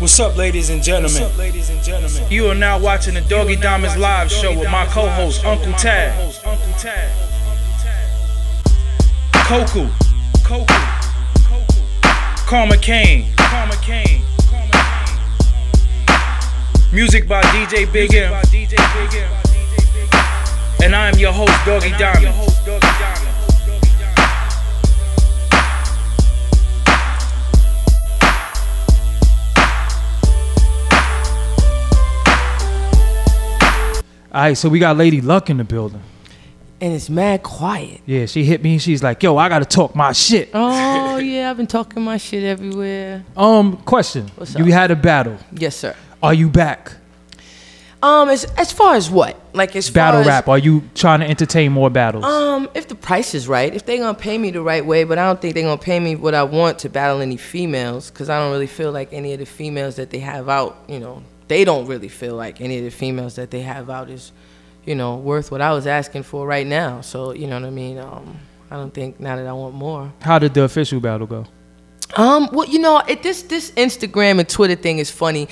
What's up, ladies and gentlemen? You are now watching the Doggie Diamonds live show with my co-host, Uncle Tad. Coco. Karma Kane. Music by DJ Big M. And I am your host, Doggie Diamond. Alright, so we got Lady Luck in the building. And it's mad quiet. Yeah, she hit me and she's like, yo, I gotta talk my shit. Oh, yeah, I've been talking my shit everywhere. Question. What's up? You had a battle. Yes, sir. Are you back? As far as what? Like as battle far as, rap. Are you trying to entertain more battles? If the price is right, if they gonna pay me the right way, but I don't think they gonna pay me what I want to battle any females, because I don't really feel like any of the females that they have out, you know, they don't really feel like any of the females that they have out is, you know, worth what I was asking for right now. So, you know what I mean? I don't think now that I want more. How did the official battle go? Well, you know, this Instagram and Twitter thing is funny.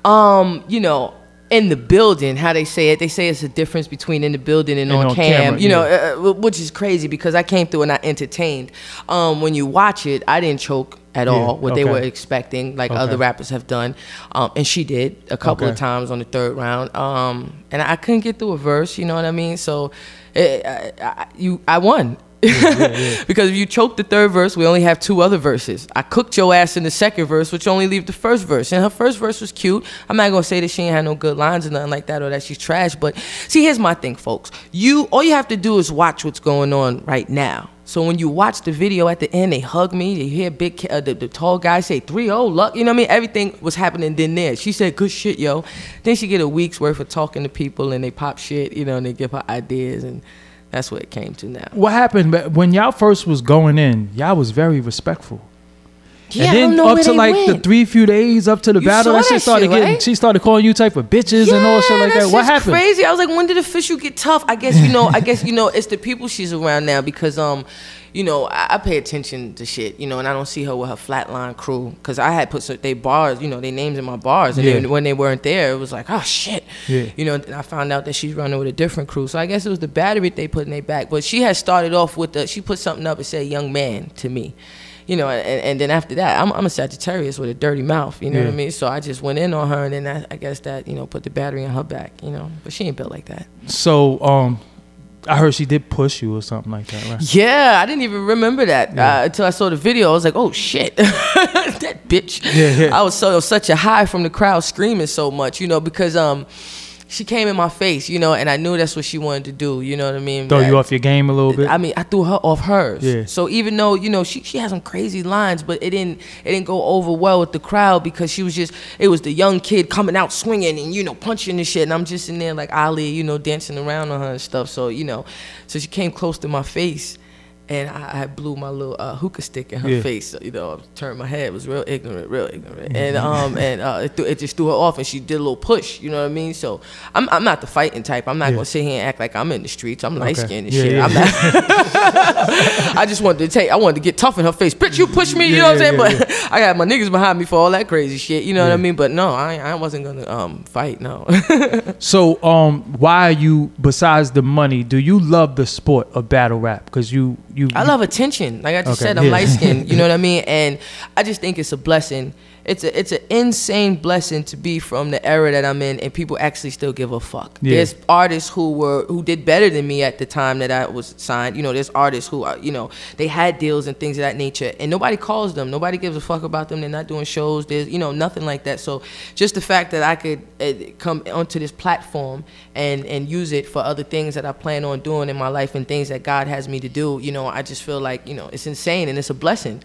You know, in the building, how they say it's a difference between in the building and on cam, you know, which is crazy because I came through and I entertained. When you watch it, I didn't choke at all, what they were expecting, like other rappers have done. And she did a couple of times on the third round. And I couldn't get through a verse, you know what I mean? So I won. Because if you choke the third verse, we only have 2 other verses. I cooked your ass in the second verse, which only leave the first verse. And her first verse was cute. I'm not gonna say that she ain't had no good lines or nothing like that, or that she's trash. But see, here's my thing, folks. All you have to do is watch what's going on right now. So when you watch the video at the end, they hug me. They hear the tall guy say 3-0 luck. You know what I mean? Everything was happening then there. She said, good shit, yo. Then she get a week's worth of talking to people, and they pop shit, you know, and they give her ideas, and that's what it came to now. What happened when y'all first was going in? Y'all was very respectful. Yeah, and then I don't know up where to they like went. the few days up to the battle, saw that started shit, getting. right? She started calling you type of bitches and all shit like that. What happened? Crazy. I was like, when did official get tough? I guess you know. It's the people she's around now because you know, I pay attention to shit, you know, and I don't see her with her flatline crew because I had put their bars, you know, their names in my bars, and then when they weren't there, it was like, oh shit, you know. And I found out that she's running with a different crew, so I guess it was the battery they put in their back. But she had started off with she put something up and said "young man" to me, you know, and then after that, I'm a Sagittarius with a dirty mouth, you know what I mean. So I just went in on her, and then I guess that, you know, put the battery in her back, you know. But she ain't built like that. So I heard she did push you or something like that, right? Yeah, I didn't even remember that until I saw the video. I was like, oh shit, that bitch. I was such a high from the crowd screaming so much, you know, because she came in my face, you know, and I knew that's what she wanted to do, you know what I mean? Throw you off your game a little bit? I mean, I threw her off hers. Yeah. So even though, you know, she had some crazy lines, but it didn't go over well with the crowd because it was the young kid coming out swinging and, you know, punching and shit, and I'm just in there like Ali, you know, dancing around on her and stuff. So, you know, so she came close to my face, and I blew my little hookah stick in her face. So, you know, I turned my head. It was real ignorant. And it just threw her off, and she did a little push. You know what I mean? So I'm not the fighting type. I'm not gonna sit here and act like I'm in the streets. I'm light skinned and shit. I'm not. I just wanted to get tough in her face. Bitch, you push me. You know what I'm saying? But I got my niggas behind me for all that crazy shit. You know what I mean? But no, I wasn't gonna fight. No. So why are you, besides the money, do you love the sport of battle rap? Because I love attention. Like I just said, I'm light skinned. You know what I mean? And I just think it's a blessing. It's an insane blessing to be from the era that I'm in, and people actually still give a fuck. There's artists who did better than me at the time that I was signed. You know, there's artists who you know, they had deals and things of that nature, and nobody calls them. Nobody gives a fuck about them. They're not doing shows. There's, you know, nothing like that. So just the fact that I could come onto this platform and use it for other things that I plan on doing in my life and things that God has me to do, you know, I just feel like, you know, it's insane and it's a blessing.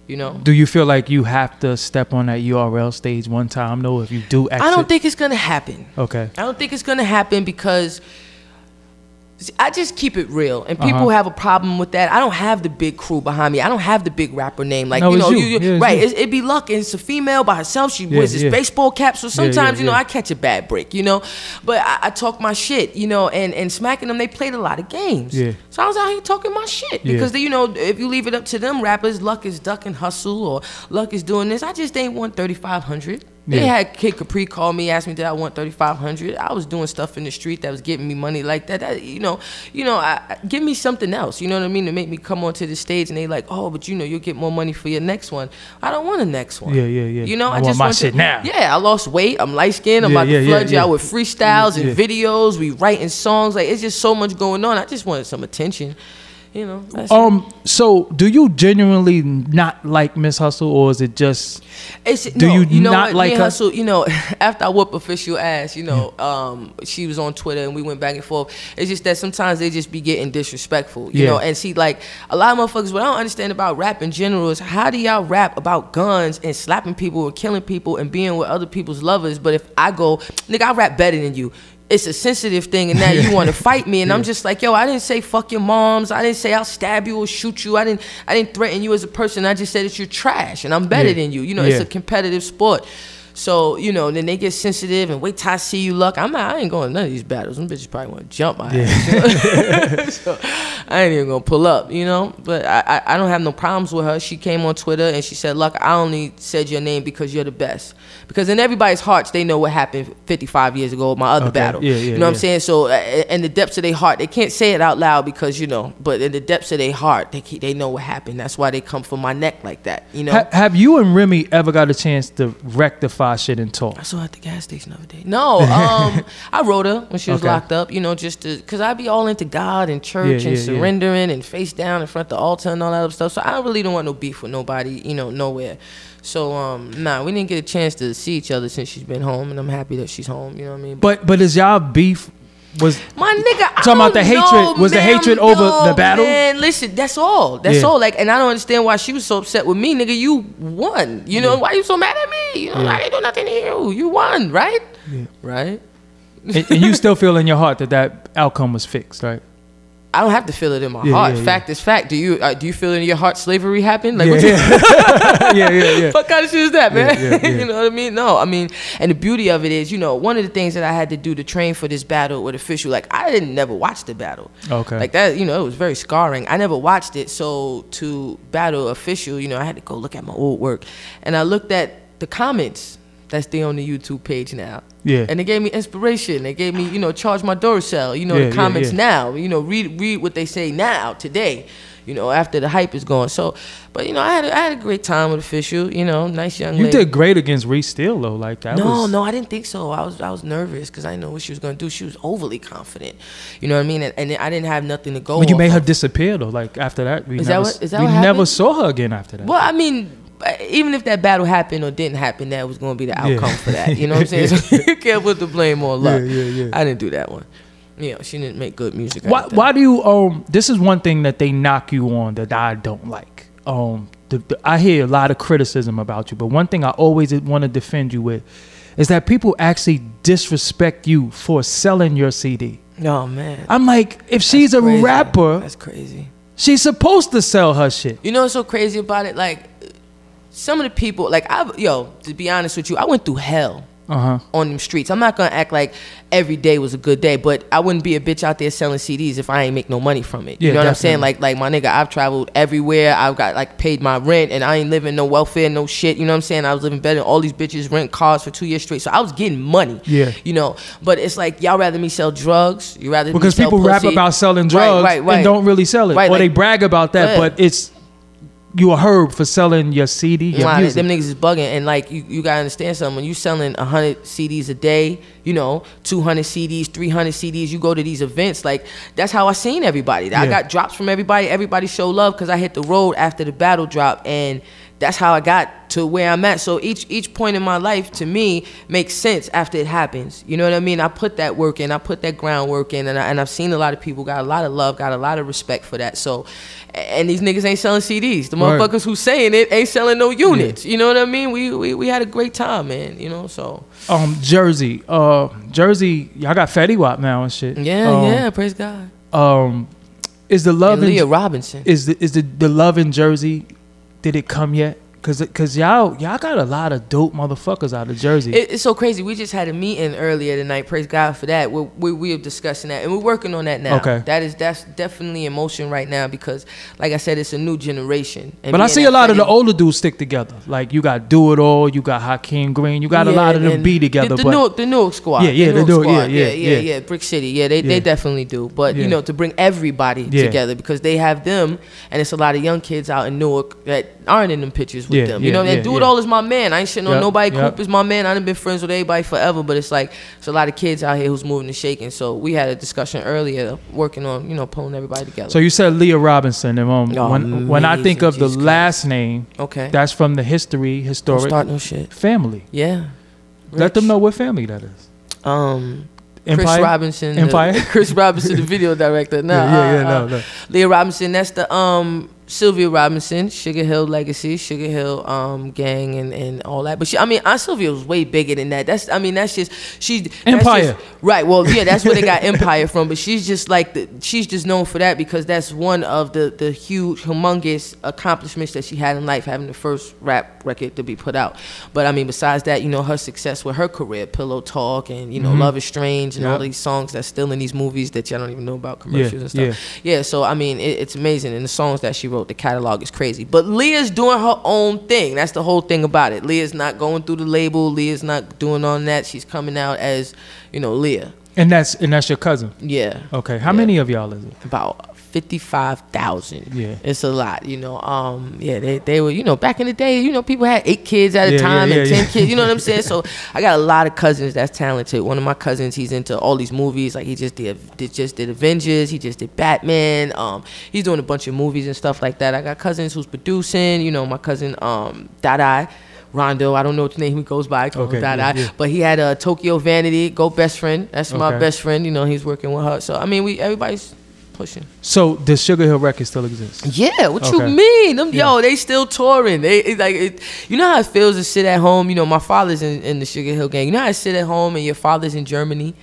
You know? Do you feel like you have to step on that URL stage one time, though, if you do exit? I don't think it's going to happen. Okay. I don't think it's going to happen because I just keep it real, and people have a problem with that. I don't have the big crew behind me. I don't have the big rapper name, like, no, you know, right? It'd be Luck, and it's a female by herself. She wears this baseball cap, so sometimes you know, I catch a bad break, you know. But I talk my shit, you know, and smacking them. They played a lot of games, so I was out here talking my shit because you know, if you leave it up to them rappers, Luck is ducking hustle or Luck is doing this. I just ain't want 3,500. They had Kid Capri call me, ask me did I want 3,500. I was doing stuff in the street that was getting me money like that. Give me something else. You know what I mean? To make me come onto the stage, and they like, oh, but you'll get more money for your next one. I don't want a next one. Yeah. You know, I just want my shit now. Yeah, I lost weight. I'm light skinned. I'm about to flood you out with freestyles and videos. We writing songs. Like, it's just so much going on. I just wanted some attention. You know. So do you genuinely not like Miss Hustle, or is it just? Not like her? Hustle? You know, after I whoop official ass, you know, she was on Twitter and we went back and forth. It's just that sometimes they just be getting disrespectful, you know. And see, like a lot of motherfuckers, what I don't understand about rap in general is how do y'all rap about guns and slapping people and killing people and being with other people's lovers? But if I go, nigga, I rap better than you. It's a sensitive thing, and now you want to fight me, and I'm just like, yo, I didn't say fuck your moms. I didn't say I'll stab you or shoot you. I didn't threaten you as a person. I just said that you're trash, and I'm better than you. You know, it's a competitive sport. So, you know, then they get sensitive and wait till I see you luck. I ain't going to none of these battles. Them bitches probably want to jump my ass. You know? So I ain't even going to pull up, you know. But I don't have no problems with her. She came on Twitter and she said, look, I only said your name because you're the best. Because in everybody's hearts, they know what happened 55 years ago with my other battle. You know what I'm saying? So in the depths of their heart, they can't say it out loud because, you know, but in the depths of their heart, they know what happened. That's why they come for my neck like that, you know. Have you and Remy ever got a chance to rectify shit and talk? I saw her at the gas station the other day. No, I wrote her when she was locked up, you know, just because I be all into God and church and surrendering and face down in front of the altar and all that other stuff. So I really don't want no beef with nobody, you know, nowhere. So, nah, we didn't get a chance to see each other since she's been home, and I'm happy that she's home, you know what I mean? But is y'all beef... Was my nigga talking about the hatred? Was the hatred over the battle? Man, listen, that's all. That's all. Like, and I don't understand why she was so upset with me, nigga. You won. You know why you so mad at me? You know, I didn't do nothing to you. You won, right? Yeah. Right. And you still feel in your heart that outcome was fixed, right? I don't have to feel it in my heart. Fact is fact. Do you feel in your heart slavery happened? Like, what what kind of shit is that, man? You know what I mean? No, I mean, and the beauty of it is, you know, one of the things that I had to do to train for this battle with Official, like, I didn't never watch the battle. Okay. Like that, you know, it was very scarring. I never watched it. So to battle Official, you know, I had to go look at my old work. And I looked at the comments. That's there on the YouTube page now. Yeah. And they gave me inspiration. They gave me, you know, charge my Duracell. You know, the comments now. You know, read what they say now, today. You know, after the hype is gone. So, but you know, I had a great time with Official. You know, nice young lady. You did great against Reese Steele though. Like that. No, I didn't think so. I was nervous because I didn't know what she was gonna do. She was overly confident. You know what I mean? And I didn't have nothing to go. But you made her disappear though. Like after that, we never saw her again after that. Well, I mean, even if that battle happened or didn't happen, that was going to be the outcome for that. You know what I'm saying? So you can't put the blame on luck. I didn't do that one. You know, she didn't make good music. Why do you, this is one thing that they knock you on that I don't like. I hear a lot of criticism about you, but one thing I always want to defend you with is that people actually disrespect you for selling your CD. Oh, man. I'm like, if she's a rapper. That's crazy. She's supposed to sell her shit. You know what's so crazy about it? Like, some of the people, like, to be honest with you, I went through hell on them streets. I'm not going to act like every day was a good day, but I wouldn't be a bitch out there selling CDs if I ain't make no money from it. You know what I'm saying? Like my nigga, I've traveled everywhere. I've got, like, paid my rent, and I ain't living no welfare, no shit. You know what I'm saying? I was living better than all these bitches, rent cars for 2 years straight. So I was getting money. Yeah. You know, but it's like, y'all rather me sell drugs. You rather because me sell people rap about selling drugs and don't really sell it. Or like, they brag about that, but it's... You a herb for selling your CD, your music. Them niggas is bugging, and like you gotta understand something. When you selling 100 CDs a day, you know, 200 CDs, 300 CDs, you go to these events, like that's how I seen everybody. I got drops from everybody. Everybody show love because I hit the road after the battle drop, and that's how I got to where I'm at. So each point in my life to me makes sense after it happens. You know what I mean? I put that work in, I put that groundwork in, and I've seen a lot of people got a lot of love, got a lot of respect for that. So, and these niggas ain't selling CDs. The motherfuckers who saying it ain't selling no units. You know what I mean? We had a great time, man. You know, so. Jersey, y'all got Fetty Wap now and shit. Yeah, praise God. Is the love and Leah Robinson? Is the love in Jersey? Did it come yet? Cause y'all got a lot of dope motherfuckers out of Jersey. It's so crazy. We just had a meeting earlier tonight. Praise God for that. We are discussing that, and we're working on that now. Okay. That's definitely in motion right now because, like I said, it's a new generation. But I see a lot of the older dudes stick together. Like you got Do It All, you got Hakeem Green, you got a lot of them be together. The Newark squad. Yeah. Brick City. Yeah, they definitely do. But you know, to bring everybody together because they have them, and it's a lot of young kids out in Newark that aren't in them pictures with them. You know, and Do It All is my man. I ain't shitting on nobody. Coop is my man. I done been friends with everybody forever, but it's like there's a lot of kids out here who's moving and shaking. So we had a discussion earlier, working on pulling everybody together. So you said Leah Robinson, and when I think of the last name, that's from the historic Don't start no shit. Family. Yeah, let them know what family that is. Chris Robinson, Chris Robinson, the video director. No. Leah Robinson, that's the Sylvia Robinson, Sugar Hill Legacy, Sugar Hill gang, and all that. But Sylvia was way bigger than that. That's just Empire. Right. Well, yeah, that's where they got Empire from. But she's just she's just known for that because that's one of the huge, humongous accomplishments that she had in life, having the first rap record to be put out. But besides that, her success with her career, Pillow Talk, and Love Is Strange, and all these songs that's still in these movies that y'all don't even know about, commercials and stuff. Yeah. So it's amazing, and the songs that she wrote, the catalog is crazy. But Leah's doing her own thing. That's the whole thing about it. Leah's not going through the label. Leah's not doing all that. She's coming out as Leah. And that's your cousin. Yeah. Okay. How many of y'all is it? About 55,000. Yeah. It's a lot. They were back in the day. People had 8 kids at a time and 10 kids. You know what I'm saying? So I got a lot of cousins that's talented. One of my cousins, he's into all these movies. Like he just did Avengers. He just did Batman. He's doing a bunch of movies and stuff like that. I got cousins who's producing. My cousin Doggie. Rondo, I don't know what name he goes by, but he had a Tokyo Vanity, Go Best Friend. That's my best friend. He's working with her. So everybody's pushing. So does Sugar Hill Records still exist? Yeah, what you mean? They still touring. You know how it feels to sit at home. My father's in the Sugar Hill gang. You know how I sit at home and your father's in Germany.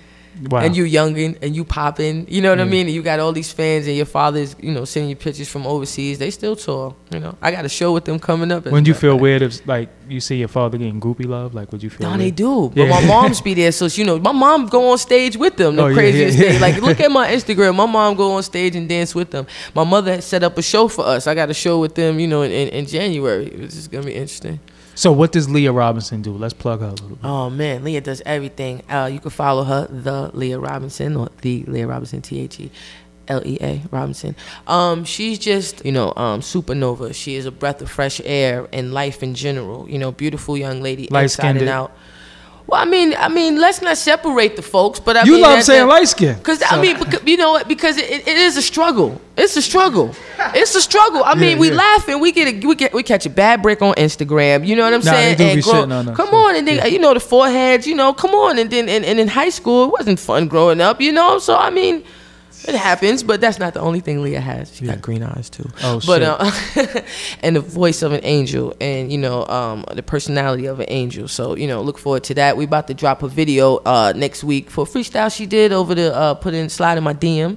Wow. And you youngin' and you poppin', you know what I mean? And you got all these fans and your father's, sending you pictures from overseas. They still tour, I got a show with them coming up. When do you feel weird if, you see your father getting groupie love? Would you feel weird? They do. But my mom's be there. So, my mom go on stage with them. The craziest thing. Look at my Instagram. My mom go on stage and dance with them. My mother had set up a show for us. I got a show with them, in January. It's just going to be interesting. So what does Leah Robinson do? Let's plug her a little bit. Oh man, Leah does everything. You can follow her, the Leah Robinson, or the Leah Robinson, THELEA Robinson. She's just, supernova. She is a breath of fresh air in life in general. Beautiful young lady, inside and out. Well, I mean, let's not separate the folks, but you love saying light skin. Because because it is a struggle. It's a struggle. It's a struggle. We laugh and we catch a bad break on Instagram. You know what I'm saying? They do come on, and then the foreheads. Come on, and then and in high school it wasn't fun growing up. So it happens, but that's not the only thing Leah has. She got green eyes too. Oh, shit. And the voice of an angel, and the personality of an angel. So look forward to that. We about to drop a video next week for a freestyle she did over the slide in my DM.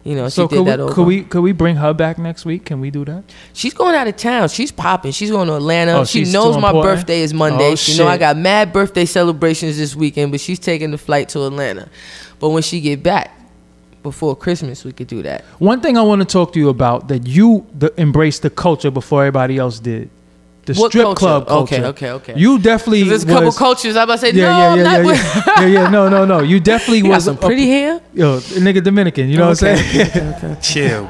So she did that over. Could we bring her back next week? Can we do that? She's going out of town. She's popping. She's going to Atlanta. She knows my birthday is Monday. She I got mad birthday celebrations this weekend, but she's taking the flight to Atlanta. But when she get back, before Christmas, we could do that. One thing I want to talk to you about that you embraced the culture before everybody else did. The strip club culture. Okay. You definitely there's a couple cultures. I'm about to say no. You definitely was some pretty hair. Yo, nigga Dominican. You know what I'm saying? Okay. Chill.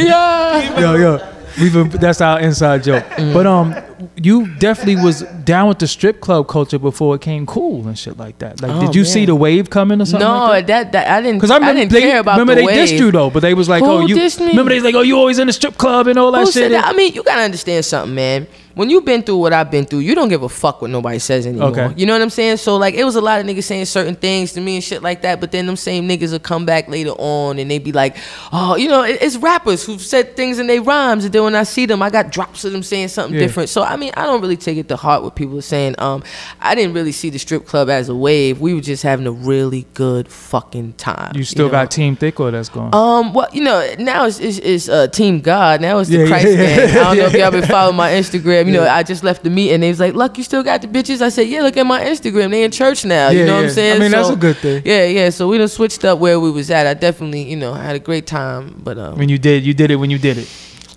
Yo. That's our inside joke. But you definitely was down with the strip club culture before it came cool and shit like that. Did you see the wave coming or something? No, like that? I didn't. Because I didn't care about the wave. Remember they dissed you though, but they was like, Who dissed me? Remember they was like, you always in the strip club and all that shit. Said that? You gotta understand something, man. When you've been through what I've been through, you don't give a fuck what nobody says anymore. Okay. You know what I'm saying? So it was a lot of niggas saying certain things to me and shit like that, but then them same niggas will come back later on and they be like, oh, it's rappers who've said things in their rhymes, and then when I see them, I got drops of them saying something different. So I mean, I don't really take it to heart what people are saying. I didn't really see the strip club as a wave. We were just having a really good fucking time. You still got Team Thick or that's gone? Well, you know, now it's Team God. Now it's the Christ gang. I don't know if y'all been following my Instagram. You know, I just left the meeting. They was like, "Luck, you still got the bitches?" I said, "Yeah, look at my Instagram. They in church now." You know what I'm saying? I mean, that's a good thing. Yeah. So we done switched up where we was at. I definitely, you know, had a great time. But when you did it when you did it.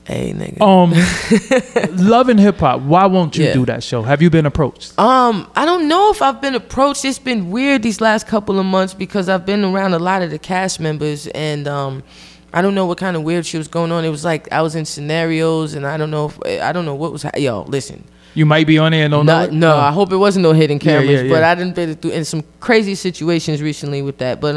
Hey, nigga. Love and Hip Hop. Why won't you do that show? Have you been approached? I don't know if I've been approached. It's been weird these last couple of months because I've been around a lot of the cast members, and I don't know what kind of weird shit was going on. It was like I was in scenarios, and I don't know what was. Yo, listen. You might be on there and don't know it? No, I hope it wasn't no hidden cameras. But I didn't been through in some crazy situations recently with that. But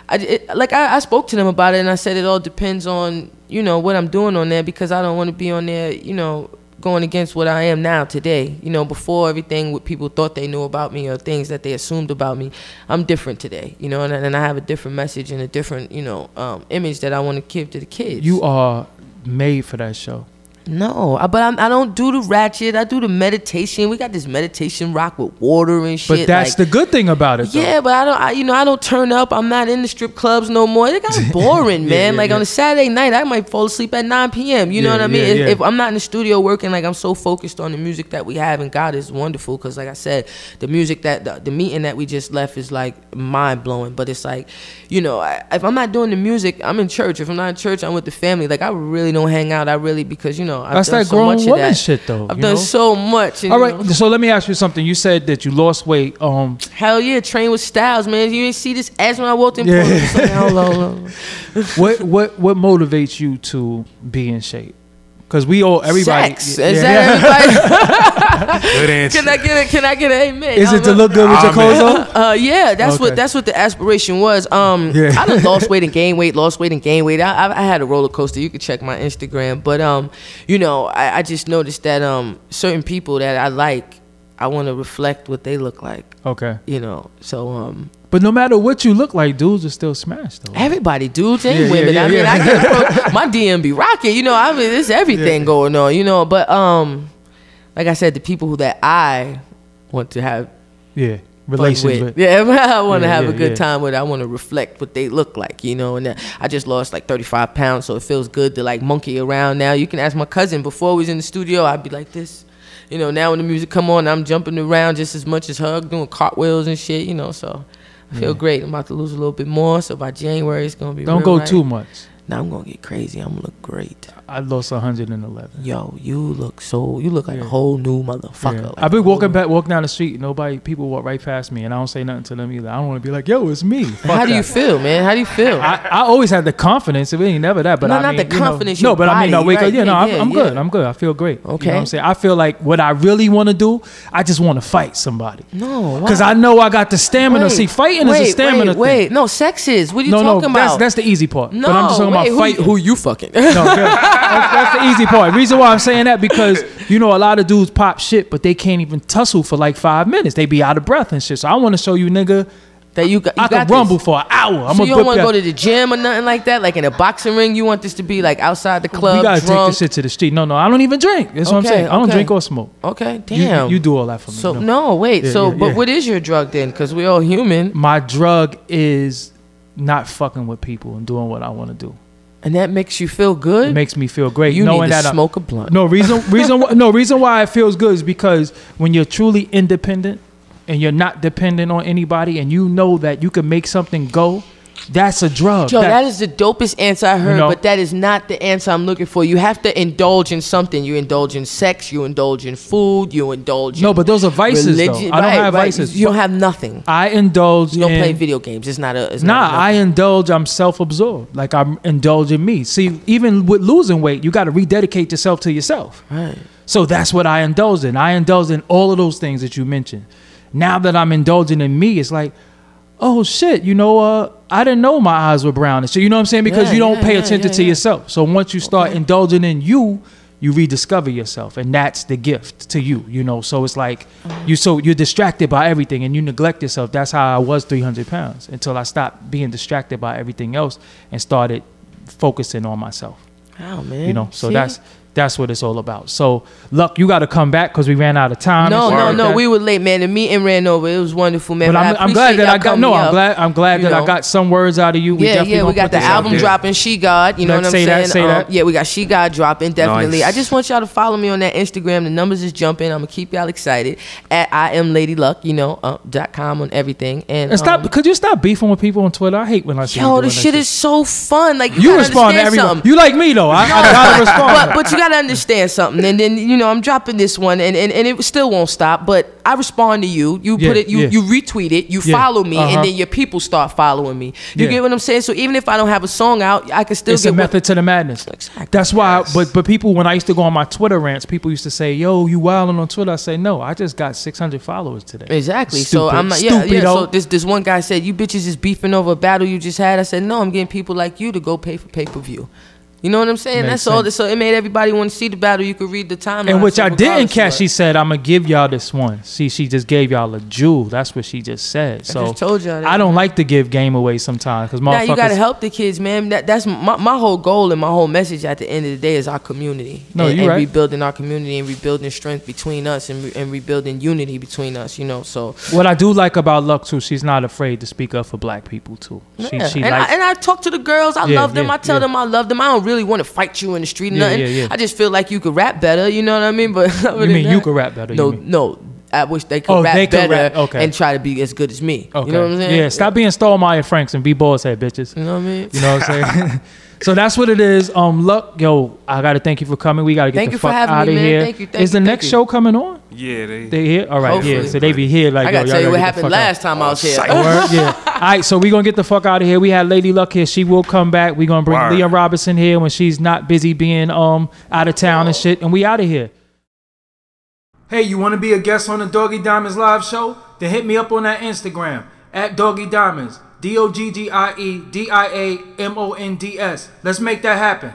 I spoke to them about it, and I said it all depends on, you know, what I'm doing on there, because I don't want to be on there, you know, going against what I am now today. You know, before everything what people thought they knew about me or things that they assumed about me, I'm different today. You know, and I have a different message and a different, you know, image that I want to give to the kids. You are made for that show. No, but I don't do the ratchet. I do the meditation. We got this meditation rock with water and shit. But that's the good thing about it, though. Yeah, but I don't turn up. I'm not in the strip clubs no more. It got boring, man. On a Saturday night, I might fall asleep at 9 p.m. You know what I mean? If I'm not in the studio working, like, I'm so focused on the music that we have, and God is wonderful, because, like I said, the music that the meeting that we just left is like mind blowing. But it's like, you know, if I'm not doing the music, I'm in church. If I'm not in church, I'm with the family. Like, I really don't hang out. Because, you know, I've done so much of that shit, though. I've done so much. All right, so let me ask you something. You said that you lost weight. Hell yeah, train with styles, man. You didn't see this ass when I walked in. Hold on. What motivates you to be in shape? Because everybody. Sex. Is that everybody? Good answer. Can I get an amen? Is it to look good with your clothes on? Yeah, that's what the aspiration was. I done lost weight and gained weight, I had a roller coaster. You could check my Instagram, but you know, I just noticed that certain people that I like, I want to reflect what they look like. Okay. You know, so But no matter what you look like, dudes are still smashed, though. Everybody, dudes and women. I mean, I get my DM be rocking. You know, I mean, there's everything going on. You know, but like I said, the people that I want to have relations with. I want to have a good time with. I want to reflect what they look like. You know, and I just lost like 35 pounds, so it feels good to like monkey around now. You can ask my cousin. Before we was in the studio, I'd be like this. You know, now when the music come on, I'm jumping around just as much as her, doing cartwheels and shit. You know, so. I feel great. I'm about to lose a little bit more, so by January it's gonna be. Don't go too much. Now I'm gonna get crazy. I'm gonna look great. I lost 111. Yo, you look like a whole new motherfucker. Yeah. Like I've been walking down the street. People walk right past me, and I don't say nothing to them either. I don't want to be like, yo, it's me. How do you feel, man? How do you feel? I always had the confidence. It ain't never that, but no, I mean, not the confidence. No, but I mean, I wake up. I'm good. Yeah. I'm good. I feel great. Okay. You know what I'm saying? I feel like what I really want to do, I just want to fight somebody. No, because I know I got the stamina. See, fighting is a stamina thing. No, sex is. What are you talking about? That's the easy part. No, but I'm just talking about fight. Who you fucking? No, that's the easy part. Reason why I'm saying that, because you know a lot of dudes pop shit, but they can't even tussle for like 5 minutes. They be out of breath and shit. So I want to show you, nigga, that I can rumble for an hour. So you don't want to go to the gym or nothing like that, like in a boxing ring. You want this to be like outside the club. We gotta take this shit to the street. No, I don't even drink. That's what I'm saying. I don't drink or smoke. Okay, damn. You do all that for me. So no, wait. But what is your drug then? Because we all human. My drug is not fucking with people and doing what I want to do. And that makes you feel good? It makes me feel great. You need to smoke a blunt. No, reason why it feels good is because when you're truly independent and you're not dependent on anybody and you know that you can make something go, that's a drug. Joe, that is the dopest answer I heard, but that is not the answer I'm looking for. You have to indulge in something. You indulge in sex, you indulge in food, you indulge in but those are vices, religion. Though. I don't have vices. You don't have nothing. I indulge. You don't play video games. It's not a... I indulge. I'm self-absorbed. Like, I'm indulging me. See, even with losing weight, you got to rededicate yourself to yourself. Right. So that's what I indulge in. I indulge in all of those things that you mentioned. Now that I'm indulging in me, it's like, oh shit, I didn't know my eyes were brown. So you know what I'm saying? Because you don't pay attention to yourself. So once you start indulging in you rediscover yourself, and that's the gift to you. So it's like you're distracted by everything and you neglect yourself. That's how I was 300 pounds until I stopped being distracted by everything else and started focusing on myself. Wow, man. So That's what it's all about. So, Luck, you got to come back because we ran out of time. No. We were late, man. The meeting ran over. It was wonderful, man. But I'm glad that I got. No, I'm glad that I got some words out of you. We got the album dropping. She God. You know what I'm saying? Say that. Yeah, we got She God dropping. Definitely. Nice. I just want y'all to follow me on that Instagram. The numbers is jumping. I'm gonna keep y'all excited at I am Lady Luck. .com on everything. And stop. Could you stop beefing with people on Twitter? I hate when I see. Yo, this shit is so fun. Like you respond to everyone. You like me though. I gotta respond. But you gotta understand something. And then I'm dropping this one, and it still won't stop. But I respond to you. You put it. You retweet it. You follow me, and then your people start following me. You get what I'm saying? So even if I don't have a song out, I can still. It's a method to the madness. Exactly. That's why. But people, when I used to go on my Twitter rants, people used to say, "Yo, you wilding on Twitter." I say, "No, I just got 600 followers today." Exactly. Stupid. So I'm like, So this one guy said, "You bitches is beefing over a battle you just had." I said, "No, I'm getting people like you to go pay for pay-per-view." You know what I'm saying? Makes That's all. sense. So it made everybody want to see the battle. You could read the timeline. And which I didn't catch. She said, "I'm gonna give y'all this one." See, she just gave y'all a jewel. That's what she just said. So I just told y'all that, I don't like to give game away sometimes because motherfuckers. You gotta help the kids, man. That's my whole goal and my whole message at the end of the day is our community. No, you're right. Rebuilding our community and rebuilding strength between us and rebuilding unity between us. So what I do like about Luck too, she's not afraid to speak up for black people too. I talk to the girls. I love them. I tell them I love them. I don't really want to fight you in the street or nothing. I just feel like you could rap better, you know what I mean? But you mean you could rap better? No, I wish they could rap better and try to be as good as me. Okay. You know what I'm saying? Yeah, stop being Stallmeyer Franks and be boss head bitches. You know what I mean? You know what I'm saying? So that's what it is. Luck, yo, I gotta thank you for coming. We gotta get the fuck out of here. Thank you. Is the next show coming on? Yeah, they here. All right, hopefully. Yeah. So they be here. Like I gotta tell you what happened last time I was here. Yeah. All right, so we gonna get the fuck out of here. We had Lady Luck here. She will come back. We gonna bring Leah Robinson here when she's not busy being out of town and shit. And we out of here. Hey, you want to be a guest on the Doggie Diamonds live show? Then hit me up on that Instagram at Doggie Diamonds. DOGGIEDIAMONDS. Let's make that happen.